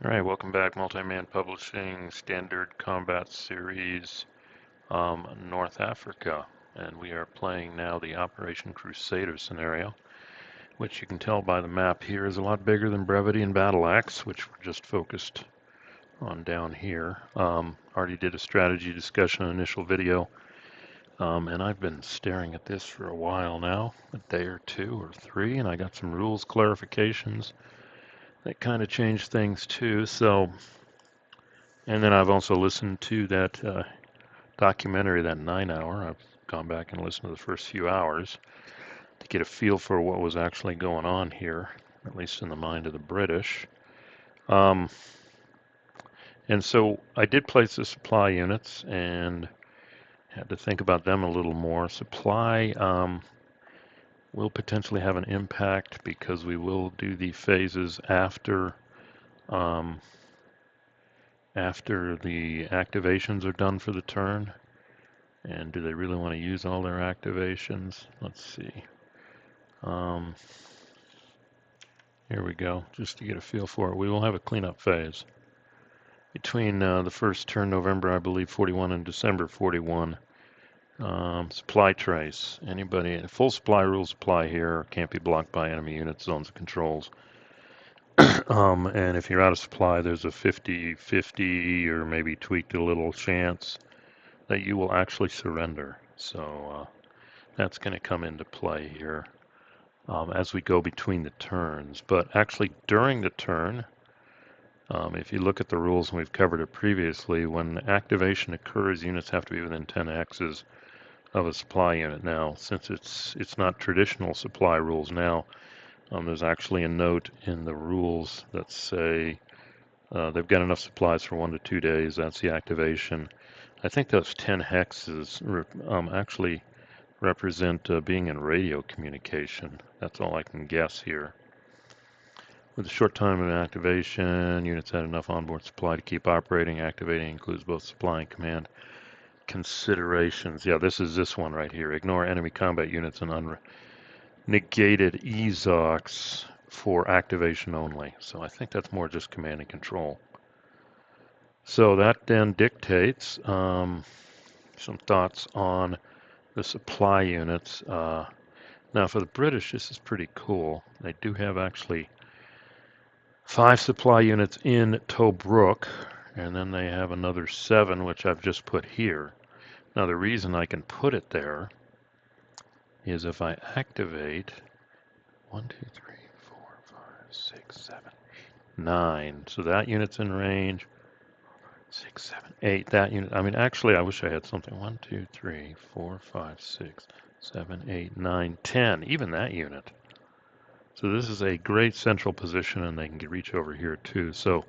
All right, welcome back, Multi-Man Publishing Standard Combat Series, North Africa. And we are playing now the Operation Crusader scenario, which you can tell by the map here is a lot bigger than Brevity and Battle Axe, which we're just focused on down here. Already did a strategy discussion initial video, and I've been staring at this for a while now, a day or two or three, and I got some rules clarifications that kind of changed things too. And then I've also listened to that documentary, that 9 hour. I've gone back and listened to the first few hours to get a feel for what was actually going on here, at least in the mind of the British. Um, and so I did place the supply units and had to think about them a little more. Supply will potentially have an impact because we will do the phases um, after the activations are done for the turn. And do they really want to use all their activations? Let's see. Here we go, just to get a feel for it. We will have a cleanup phase between the first turn November, I believe, 41 and December 41. Supply trace. Anybody, full supply rules apply here. Can't be blocked by enemy units, zones, and controls. And if you're out of supply, there's a 50-50 or maybe tweaked a little chance that you will actually surrender. So that's going to come into play here as we go between the turns. But actually during the turn, if you look at the rules, and we've covered it previously, when activation occurs, units have to be within 10 axes of a supply unit. Now, since it's not traditional supply rules now, there's actually a note in the rules that say they've got enough supplies for 1 to 2 days. That's the activation. I think those 10 hexes actually represent being in radio communication. That's all I can guess here. With a short time of activation, units had enough onboard supply to keep operating. Activating includes both supply and command considerations. Yeah, this is this one right here. Ignore enemy combat units and unnegated EZOCs for activation only. So I think that's more just command and control. So that then dictates some thoughts on the supply units. Now for the British, this is pretty cool. They do have actually 5 supply units in Tobruk, and then they have another 7, which I've just put here. Now the reason I can put it there is if I activate 1, 2, 3, 4, 5, 6, 7, 9. So that unit's in range. 6, 7, 8. That unit. I mean, actually, I wish I had something. 1, 2, 3, 4, 5, 6, 7, 8, 9, 10. Even that unit. So this is a great central position, and they can reach over here too. So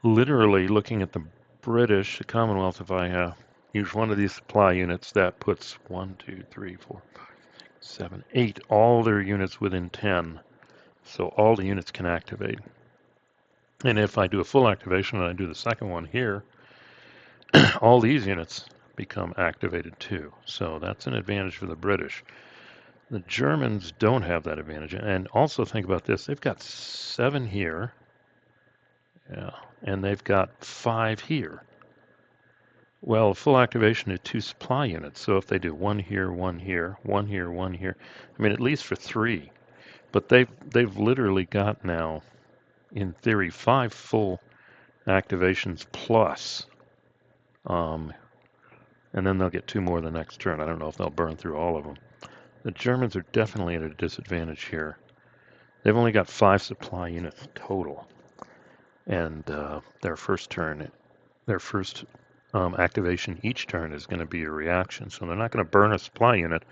literally looking at the British, the Commonwealth, if I use one of these supply units, that puts 1, 2, 3, 4, 5, 6, 7, 8, all their units within 10. So all the units can activate. And if I do a full activation and I do the second one here, all these units become activated too. So that's an advantage for the British. The Germans don't have that advantage. And also think about this. They've got 7 here. Yeah. And they've got 5 here. Well, full activation is 2 supply units. So if they do 1 here, 1 here, 1 here, 1 here, I mean, at least for 3. But they've literally got now, in theory, 5 full activations plus. And then they'll get 2 more the next turn. I don't know if they'll burn through all of them. The Germans are definitely at a disadvantage here. They've only got 5 supply units total. And their first activation each turn is going to be a reaction. So they're not going to burn a supply unit.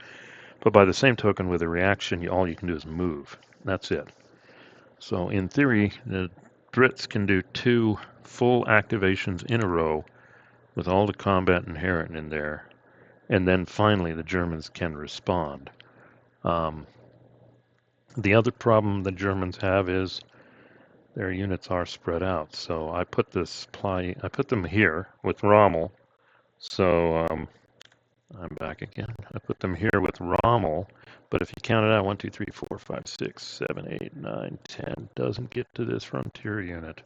But by the same token, with a reaction, all you can do is move. That's it. So in theory, the Brits can do 2 full activations in a row with all the combat inherent in there. And then finally, the Germans can respond. The other problem the Germans have is their units are spread out. So I put them here with Rommel. So I'm back again. I put them here with Rommel. But if you count it out, 1, 2, 3, 4, 5, 6, 7, 8, 9, 10 doesn't get to this frontier unit.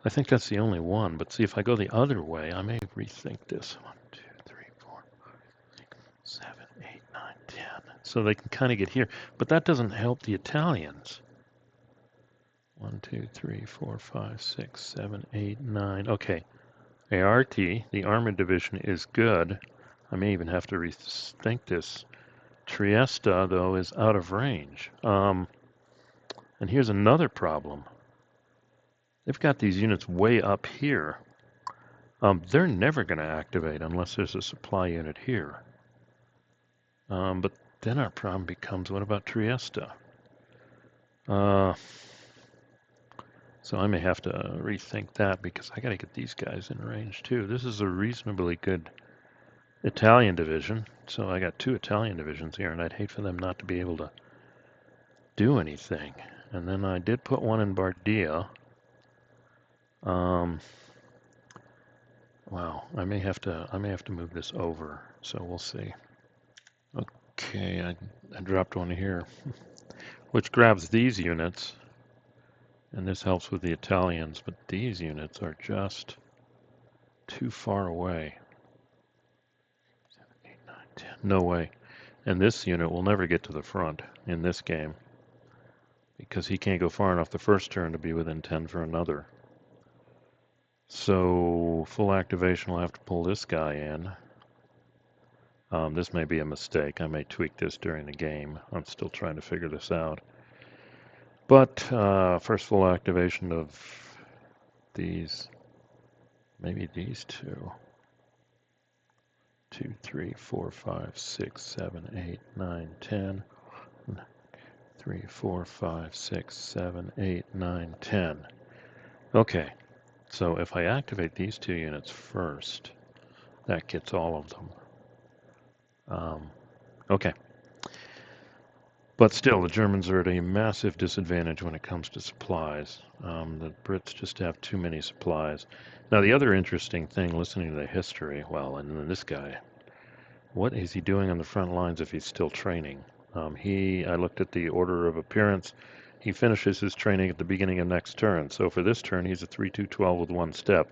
I think that's the only one, but see, if I go the other way, I may rethink this. 1, 2, 3, 4, 6, 7, 8, 9, 10. So they can kind of get here, but that doesn't help the Italians. 1, 2, 3, 4, 5, 6, 7, 8, 9. Okay. ART, the Armored Division, is good. I may even have to rethink this. Trieste, though, is out of range. And here's another problem. They've got these units way up here. They're never going to activate unless there's a supply unit here. But then our problem becomes, what about Trieste? So I may have to rethink that because I got to get these guys in range too. This is a reasonably good Italian division, so I got 2 Italian divisions here, and I'd hate for them not to be able to do anything. And then I did put one in Bardia. Wow, I may have to move this over, so we'll see. Okay, I dropped one here, which grabs these units, and this helps with the Italians, but these units are just too far away. 7, 8, 9, 10. No way. And this unit will never get to the front in this game because he can't go far enough the first turn to be within 10 for another. So full activation will have to pull this guy in. This may be a mistake. I may tweak this during the game. I'm still trying to figure this out. But first full activation of these, maybe these 2. 2, 3, 4, 5, 6, 7, 8, 9, 10. 3, 4, 5, 6, 7, 8, 9, 10. Okay, so if I activate these 2 units first, that gets all of them. Okay. But still, the Germans are at a massive disadvantage when it comes to supplies. The Brits just have too many supplies. Now, the other interesting thing, listening to the history, well, and then this guy, what is he doing on the front lines if he's still training? I looked at the order of appearance. He finishes his training at the beginning of next turn. So for this turn, he's a 3-2-12 with 1 step.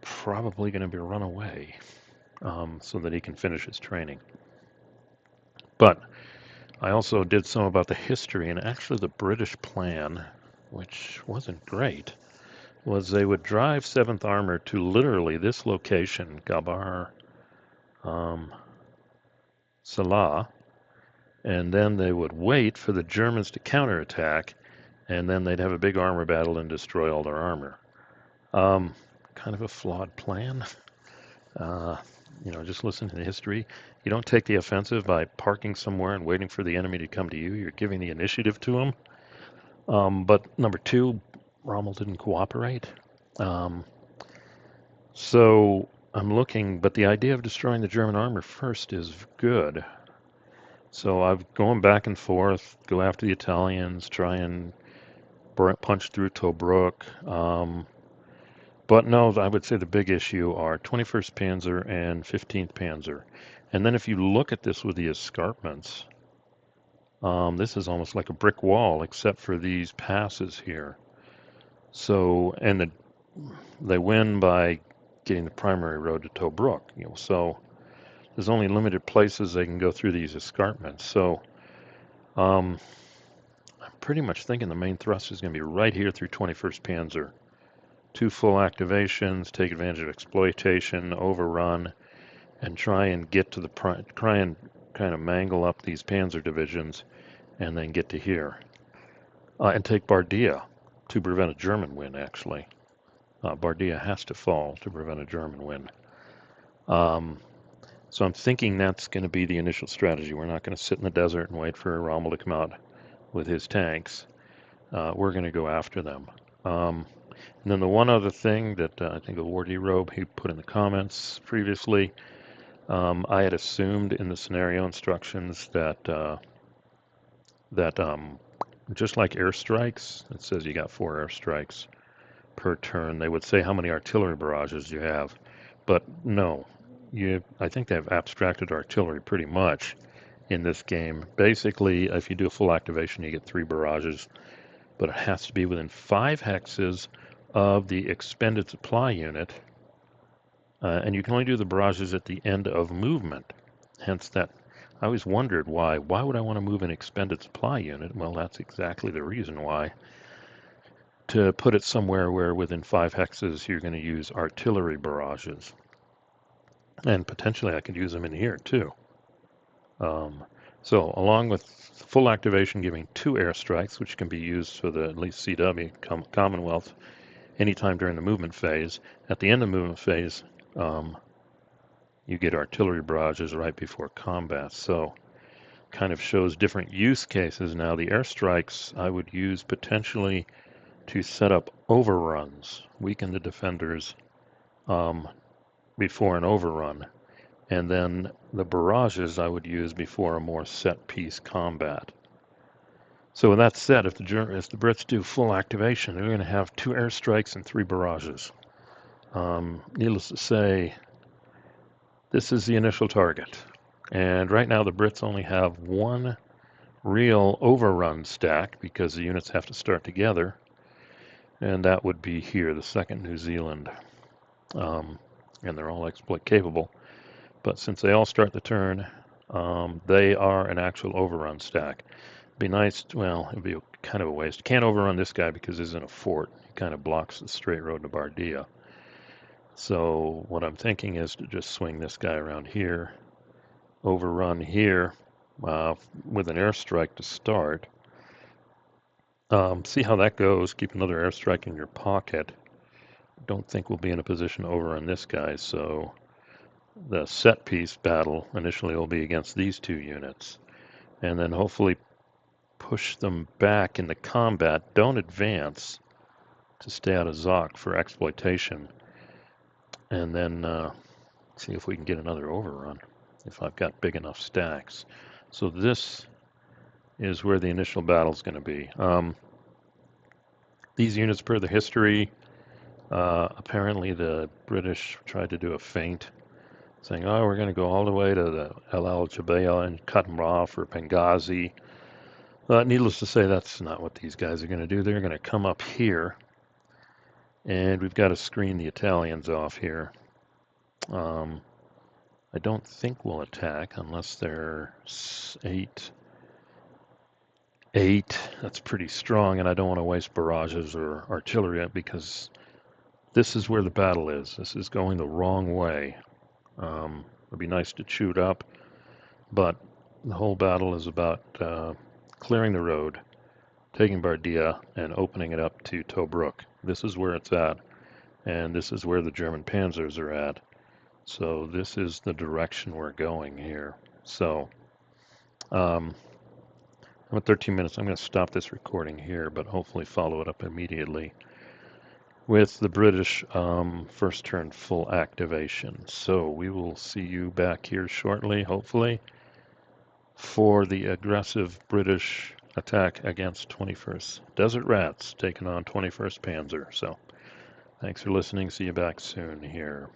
Probably going to be run away so that he can finish his training. But I also did some about the history, and actually the British plan, which wasn't great, was they would drive 7th Armor to literally this location, Gabar Salah, and then they would wait for the Germans to counterattack, and then they'd have a big armor battle and destroy all their armor. Kind of a flawed plan. Just listen to the history. You don't take the offensive by parking somewhere and waiting for the enemy to come to you. You're giving the initiative to them. But number 2, Rommel didn't cooperate. So I'm looking, but the idea of destroying the German armor first is good. So I'm going back and forth, go after the Italians, try and punch through Tobruk. But no, I would say the big issue are 21st Panzer and 15th Panzer. And then if you look at this with the escarpments, this is almost like a brick wall except for these passes here. So, and they win by getting the primary road to Tobruk. So there's only limited places they can go through these escarpments. So I'm pretty much thinking the main thrust is going to be right here through 21st Panzer. 2 full activations, take advantage of exploitation, overrun, and try and get to try and kind of mangle up these panzer divisions and then get to here. And take Bardia to prevent a German win, actually. Bardia has to fall to prevent a German win. So I'm thinking that's going to be the initial strategy. We're not going to sit in the desert and wait for Rommel to come out with his tanks. We're going to go after them. And then the one other thing that I think Awardy Robe, he put in the comments previously, I had assumed in the scenario instructions that just like airstrikes, it says you got 4 airstrikes per turn. They would say how many artillery barrages you have, but no, I think they've abstracted artillery pretty much in this game. Basically, if you do a full activation, you get 3 barrages, but it has to be within 5 hexes of the expended supply unit, and you can only do the barrages at the end of movement. Hence that, I always wondered why would I want to move an expended supply unit? Well, that's exactly the reason why. To put it somewhere where within 5 hexes you're going to use artillery barrages. And potentially I could use them in here too. So along with full activation giving 2 airstrikes, which can be used for the at least CW, Commonwealth, anytime during the movement phase. At the end of the movement phase, you get artillery barrages right before combat. So kind of shows different use cases. Now the airstrikes I would use potentially to set up overruns, weaken the defenders before an overrun. And then the barrages I would use before a more set-piece combat. So with that said, if the Brits do full activation, they're going to have 2 airstrikes and 3 barrages. Needless to say, this is the initial target. And right now the Brits only have 1 real overrun stack because the units have to start together. And that would be here, the 2nd New Zealand. And they're all exploit capable. But since they all start the turn, they are an actual overrun stack. It'd be nice, well, it'd be kind of a waste. Can't overrun this guy because he's in a fort. He kind of blocks the straight road to Bardia. So what I'm thinking is to just swing this guy around here, overrun here with an airstrike to start. See how that goes. Keep another airstrike in your pocket. Don't think we'll be in a position to overrun this guy, so the set piece battle initially will be against these 2 units, and then hopefully push them back into combat. Don't advance to stay out of Zoc for exploitation, and then see if we can get another overrun if I've got big enough stacks. So this is where the initial battle is going to be. These units, per the history, apparently the British tried to do a feint, saying, oh, we're going to go all the way to the El Al-Jabeya and cut them off, or Benghazi. Needless to say, that's not what these guys are going to do. They're going to come up here, and we've got to screen the Italians off here. I don't think we'll attack unless they're 8. That's pretty strong, and I don't want to waste barrages or artillery because this is where the battle is. This is going the wrong way. It'd be nice to chew it up, but the whole battle is about clearing the road, taking Bardia, and opening it up to Tobruk. This is where it's at, and this is where the German panzers are at. So this is the direction we're going here. So I'm at 13 minutes. I'm going to stop this recording here, but hopefully follow it up immediately with the British first turn full activation. So we will see you back here shortly, hopefully, for the aggressive British attack against 21st Desert Rats, taking on 21st Panzer. So thanks for listening. See you back soon here.